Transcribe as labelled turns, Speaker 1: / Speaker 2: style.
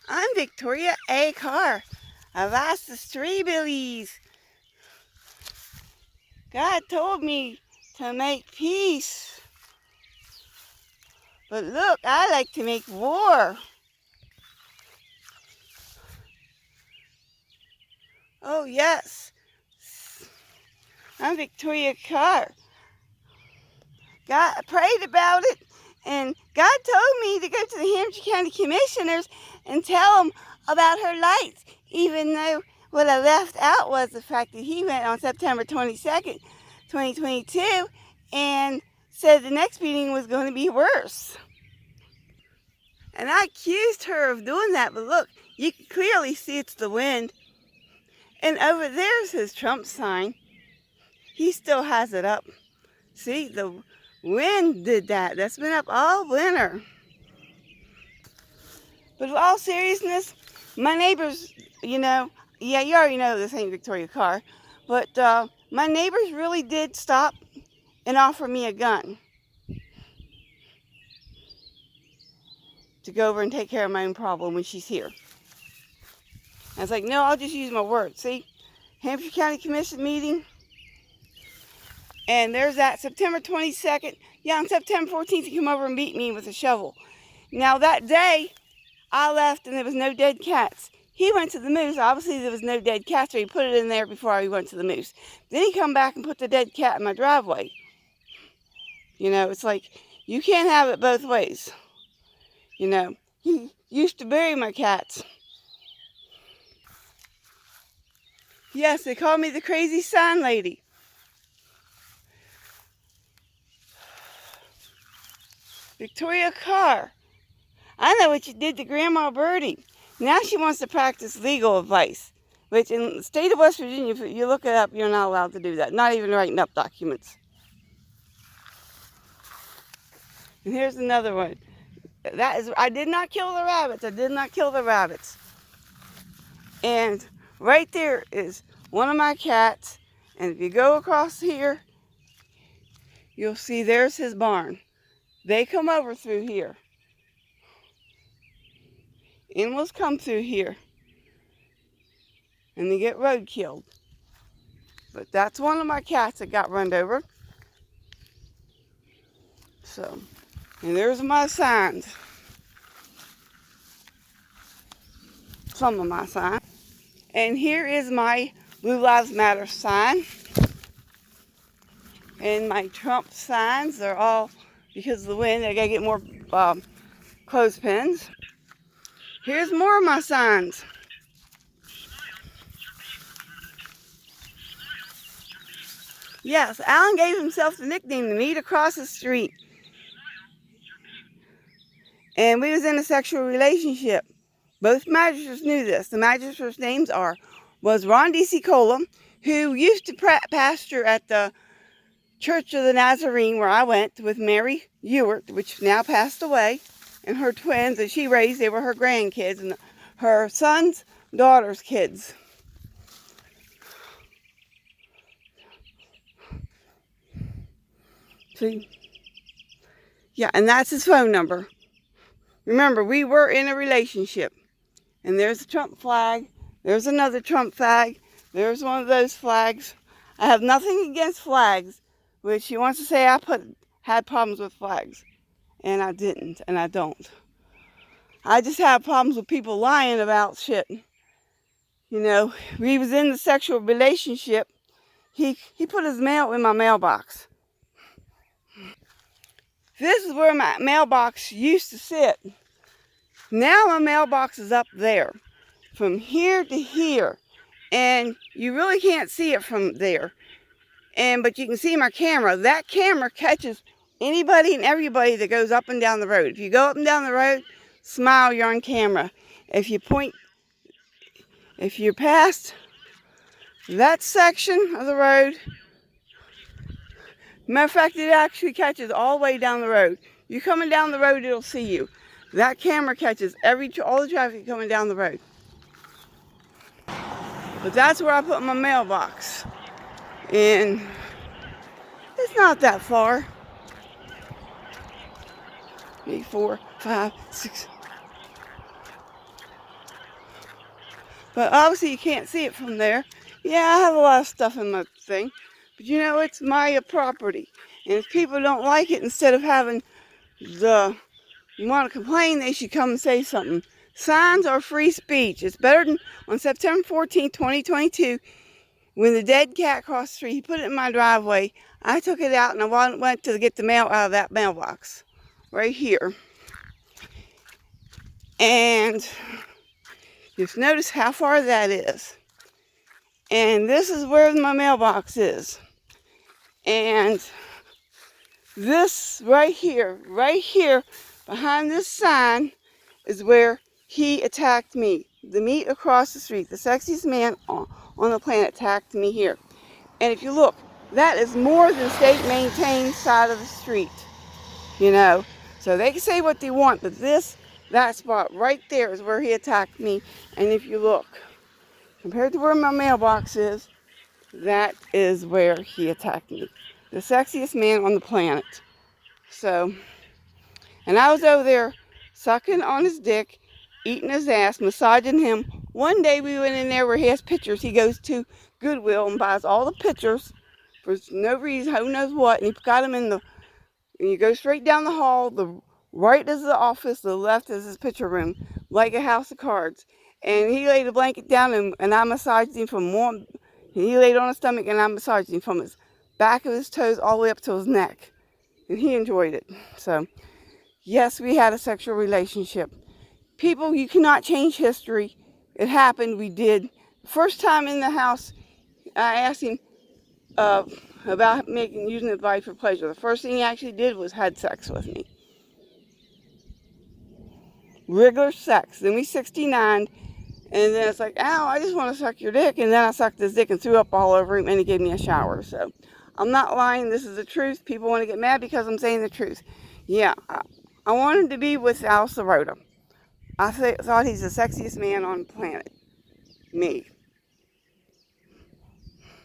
Speaker 1: I'm Victoria A. Carr of the Three Billies. God told me to make peace, but look, I like to make war. Oh yes, I'm Victoria Carr. God prayed about it, and God told me to go to the Hampshire County Commissioners and tell them about her lights, even though what I left out was the fact that he went on September 22nd, 2022, and said the next meeting was going to be worse. And I accused her of doing that, but look, you can clearly see it's the wind. And over there's his Trump sign. He still has it up. See, the wind did that. That's been up all winter. But in all seriousness, my neighbors, yeah, you already know this ain't Victoria Carr, but my neighbors really did stop and offer me a gun to go over and take care of my own problem when she's here. I was like, no, I'll just use my word. See, Hampshire County Commission meeting, and there's that September 22nd. Yeah, on September 14th, he came over and beat me with a shovel. Now that day, I left and there was no dead cats. He went to the moose. Obviously, there was no dead cats, so he put it in there before he went to the moose. Then he come back and put the dead cat in my driveway. You know, it's like, you can't have it both ways. You know, he used to bury my cats. Yes, they call me the crazy sign lady. Victoria Carr. I know what you did to Grandma Birdie. Now she wants to practice legal advice, which in the state of West Virginia, if you look it up, you're not allowed to do that. Not even writing up documents. And here's another one. That is, I did not kill the rabbits. I did not kill the rabbits. And right there is one of my cats. And if you go across here, you'll see there's his barn. They come over through here. Animals come through here. And they get road killed. But that's one of my cats that got run over. So, and there's my signs. Some of my signs. And here is my Blue Lives Matter sign. And my Trump signs, they're all, because of the wind, I gotta get more clothespins. Here's more of my signs. Yes, Alan gave himself the nickname to meet across the street. And we was in a sexual relationship. Both magistrates knew this. The magistrates' names was Ron D.C. Colum, who used to pastor at the Church of the Nazarene, where I went with Mary Ewart, which now passed away, and her twins that she raised. They were her grandkids and her son's daughter's kids. See? Yeah, and that's his phone number. Remember, we were in a relationship. And there's a Trump flag. There's another Trump flag. There's one of those flags. I have nothing against flags, which he wants to say I had problems with flags. And I didn't, and I don't. I just have problems with people lying about shit. You know, we was in the sexual relationship. He put his mail in my mailbox. This is where my mailbox used to sit. Now my mailbox is up there, from here to here, and you really can't see it from there. But you can see my camera. That camera catches anybody and everybody that goes up and down the road. If you go up and down the road, smile, you're on camera. If you're past that section of the road, matter of fact, it actually catches all the way down the road. You're coming down the road, it'll see you. That camera catches all the traffic coming down the road. But that's where I put my mailbox. And it's not that far. 3, 4, 5, 6. But obviously you can't see it from there. Yeah, I have a lot of stuff in my thing. But you know, it's my property. And if people don't like it, instead of having the you want to complain, they should come and say something. Signs are free speech. It's better than on September 14, 2022, when the dead cat crossed the street. He put it in my driveway. I took it out and I went to get the mail out of that mailbox right here. And just notice how far that is. And this is where my mailbox is. And this right here, behind this sign is where he attacked me. The meat across the street, the sexiest man on the planet attacked me here. And if you look, that is more than state maintained side of the street, you know. So they can say what they want, but that spot right there is where he attacked me. And if you look, compared to where my mailbox is, that is where he attacked me. The sexiest man on the planet. So, and I was over there sucking on his dick, eating his ass, massaging him. One day we went in there where he has pictures. He goes to Goodwill and buys all the pictures for no reason, who knows what, and he got them and you go straight down the hall. The right is the office, the left is his picture room, like a house of cards. And he laid a blanket down and I massaged him from one. He laid on his stomach and I massaged him from his back of his toes all the way up to his neck. And he enjoyed it. So, yes, we had a sexual relationship. People, you cannot change history. It happened, we did. First time in the house, I asked him about using the body for pleasure. The first thing he actually did was had sex with me. Regular sex. Then we 69'd, and then it's like, ow, I just want to suck your dick. And then I sucked his dick and threw up all over him, and he gave me a shower. So, I'm not lying. This is the truth. People want to get mad because I'm saying the truth. Yeah, I wanted to be with Al Sirota. I thought he's the sexiest man on the planet. Me.